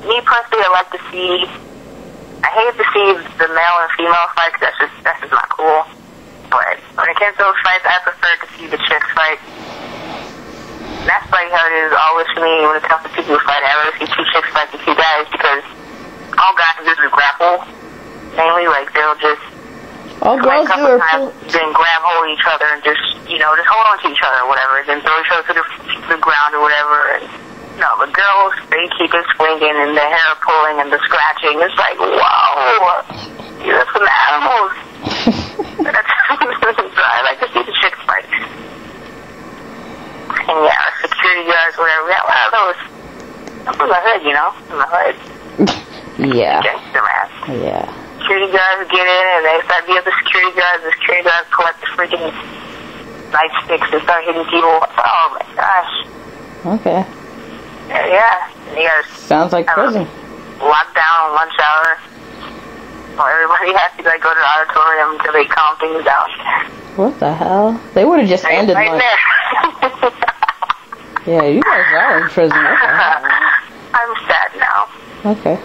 me personally, I hate to see the male and female fight, 'cause that's just not cool. But when it comes to those fights, I prefer to see the chicks fight. And that's like how it is always for me when it comes to people who fight. I rather see two chicks fight than two guys, because all guys do is grapple. Mainly, like, they'll just all girls do are then grab hold of each other and just hold on to each other or whatever, then throw each other to the ground or whatever. And no, the girls, they keep it swinging and the hair pulling and the scratching. It's like, whoa, you're some animals. So I like to see the chicks fight. And yeah, security guards, whatever. Yeah, one of those. I'm from the hood, from the hood. Yeah. Gangster, man. Yeah. Security guards get in and they start being the security guards collect the freaking nightsticks and start hitting people. Oh my gosh. Okay. Yeah. And you guys sounds like prison. Lockdown, lunch hour. Well, everybody has to go to the auditorium until they calm things down. What the hell? They would have just ended right lunch. There. Yeah, you guys are in prison. Okay. I'm sad now. Okay.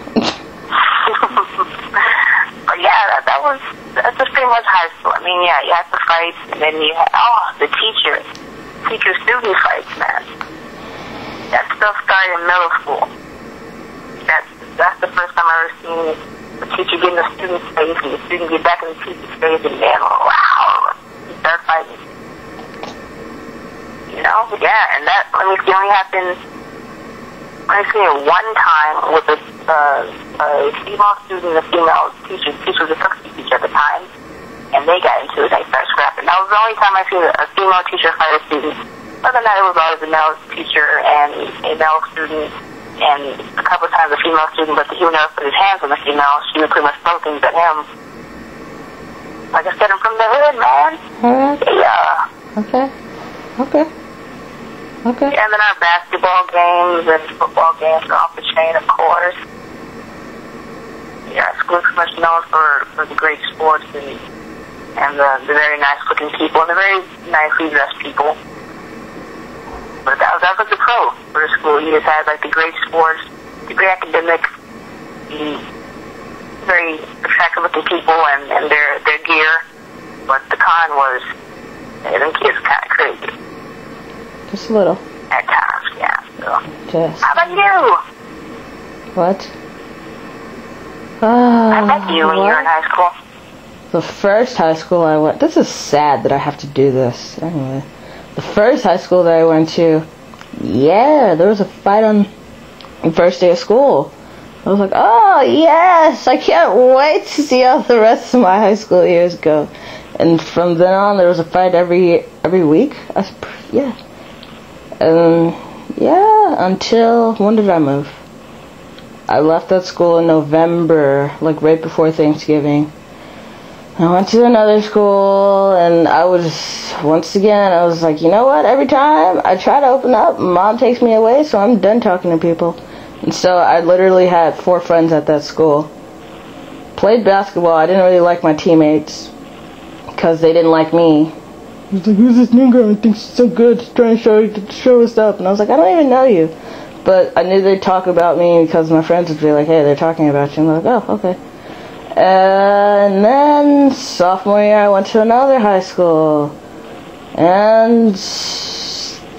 But yeah, that's just pretty much high school. I mean, yeah, you have to fight, and then you have, the teacher-student fights, man. That stuff started in middle school. That's the first time I ever seen the teacher get in the student's face, and the student get back in the teacher's face, and then, wow, you start fighting. Yeah, and that, only happened, one time with a female student and a female teacher. Teachers were substitutes at the time, and they got into it. They started scrapping. That was the only time I seen a female teacher fight a student. Other than that, it was always a male teacher and a male student, and a couple of times a female student, but he would never put his hands on the female. She would pretty much throw things at him. Like I said, I'm from the hood, man. Yeah. Okay. Yeah, and then our basketball games and football games are off the chain, of course. Yeah, school is much known for the great sports and the very nice-looking people and the very nicely dressed people. But that was the pro for the school. You just had the great sports, the great academics, the very attractive-looking people and their gear. But the con was, them kids kind of crazy. Just a little. At times, yeah. So. Just. How about you? What? I met you when you were in high school. The first high school I went... This is sad that I have to do this. Anyway. The first high school that I went to... Yeah, there was a fight on the first day of school. I was like, oh, yes! I can't wait to see how the rest of my high school years go. And from then on, there was a fight every week. Yeah. Yeah, until... When did I move? I left that school in November, right before Thanksgiving. I went to another school, and I was like, you know what? Every time I try to open up, Mom takes me away, so I'm done talking to people. And so I literally had 4 friends at that school. Played basketball. I didn't really like my teammates because they didn't like me. He was like, who's this new girl? I think she's so good. She's trying to show us up. And I was like, I don't even know you. But I knew they'd talk about me because my friends would be like, hey, they're talking about you. And I'm like, oh, okay. And then sophomore year, I went to another high school. And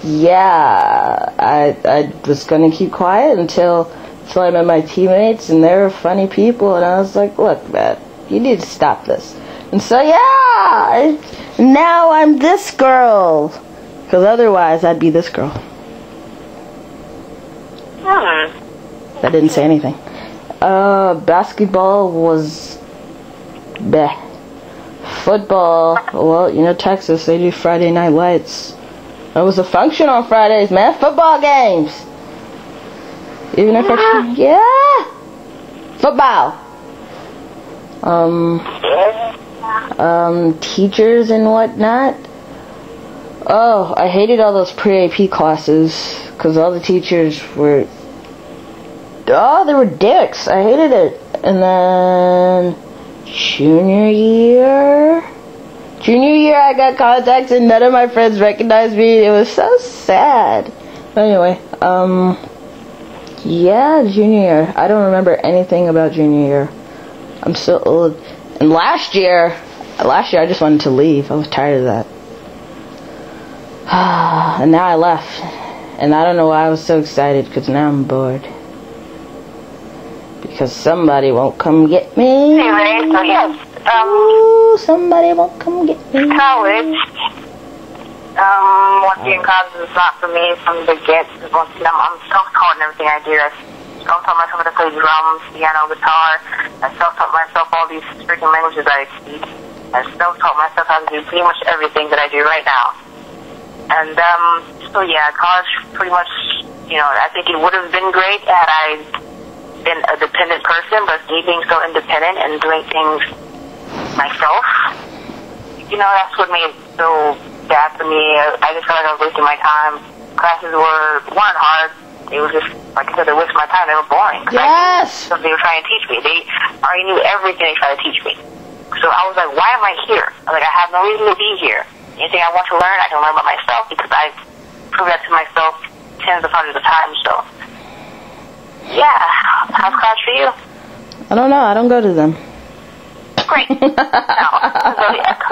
yeah, I was going to keep quiet until I met my teammates, and they were funny people. And I was like, look, man, you need to stop this. And so, yeah, now I'm this girl. Because otherwise, I'd be this girl. I didn't say anything. Basketball was bleh. Football, well, Texas, they do Friday Night Lights. There was a function on Fridays, man. Football games. Even if football. Teachers and whatnot. Oh, I hated all those pre-AP classes because all the teachers were... they were dicks. I hated it. And then junior year, I got contacts and none of my friends recognized me. It was so sad. But anyway, Yeah, junior year. I don't remember anything about junior year. I'm so old. And last year I just wanted to leave. I was tired of that. And now I left. And I don't know why I was so excited, because now I'm bored. Because somebody won't come get me. Anyway, so yes. Ooh, somebody won't come get me. College. Once again, college is not for me from the get. Once again, I'm self-taught in everything I do. I self-taught myself how to play drums, piano, guitar. I self-taught myself all these freaking languages that I speak. I self-taught myself how to do pretty much everything that I do right now. And, so yeah, college pretty much, you know, I think it would have been great had I been a dependent person, but me being so independent and doing things myself, you know, that's what made it so bad for me. I just felt like I was wasting my time. Classes weren't hard. They were just, like I said, they wasted my time. They were boring. Yes! So they were trying to teach me. They already knew everything they tried to teach me. So I was like, why am I here? Like, I have no reason to be here. Anything I want to learn, I can learn by myself, because I've proved that to myself tens of hundreds of times. So, yeah. How's class for you? I don't know. I don't go to them. Great. No. Zodiac.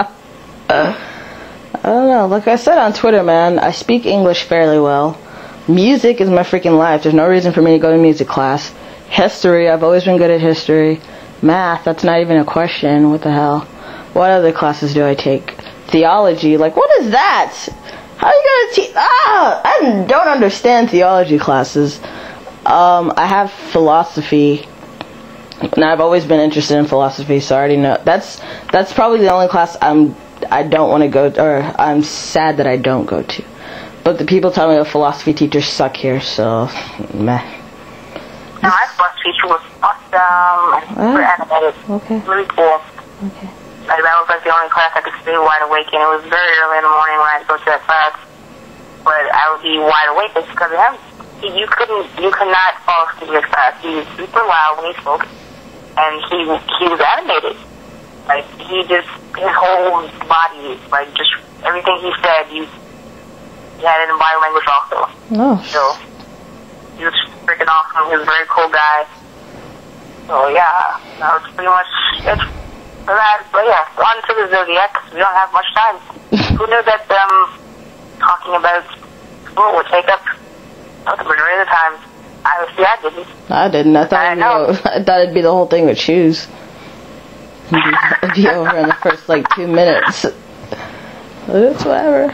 I don't know. Like I said on Twitter, man, I speak English fairly well. Music is my freaking life. There's no reason for me to go to music class. History, I've always been good at history. Math, that's not even a question. What the hell? What other classes do I take? Theology, like, what is that? How are you gonna teach? I don't understand theology classes. I have philosophy, and I've always been interested in philosophy, so I already know. That's probably the only class I don't want to go to, or I'm sad that I don't go to. But the people tell me the philosophy teachers suck here, so meh. No, my philosophy teacher was awesome and super animated. Okay. Really cool. Okay. Like, that was like the only class I could stay wide awake in. It was very early in the morning when I had to go to that class, but I would be wide awake just because of him. You could not fall asleep in his class. He was super loud when he spoke, and he was animated. Like, his whole body, like, just everything he said, he had it in body language also. Oh. So, he was freaking awesome. He was a very cool guy. So, yeah, that was pretty much it for that. But, yeah, on to the Zodiac, 'cause we don't have much time. Who knew that talking about school would take up the majority of the time? I didn't. I didn't. I thought it'd be the whole thing with shoes. It'd be over in the first, like, 2 minutes. It's whatever.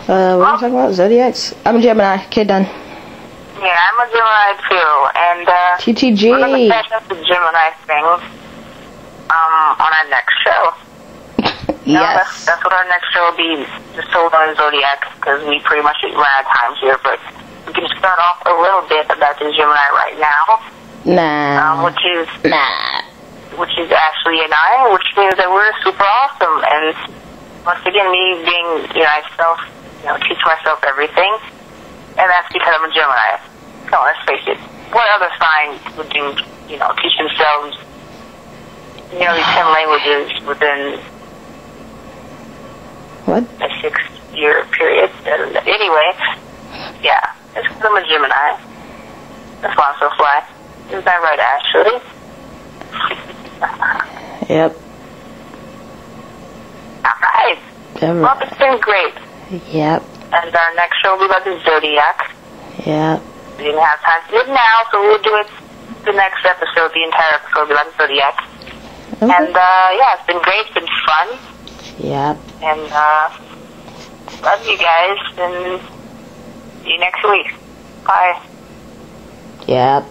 What are we talking about? Zodiacs? I'm a Gemini. Okay, done. Yeah, I'm a Gemini too, and TTG. we're gonna finish up the Gemini thing on our next show. Yes. That's what our next show will be, just sold on Zodiac, because we pretty much ran out of time here, but we can start off a little bit about the Gemini right now. Nah. Which is Ashley and I, which means that we're super awesome, and once again, me being, I teach myself everything, and that's because I'm a Gemini. So let's face it, what other sign would teach themselves nearly 10 languages within what? A 6-year period? And anyway, yeah, it's because I'm a Gemini. That's why I'm so fly. Isn't that right, Ashley? Yep. Alright. Well, it's been great. Yep. And our next show will be about the Zodiac. Yep. We didn't have time to do it now, so we'll do it the next episode. The entire episode will be about the Zodiac. Okay. And, yeah, it's been great. It's been fun. Yep. And, love you guys, and see you next week. Bye. Yep.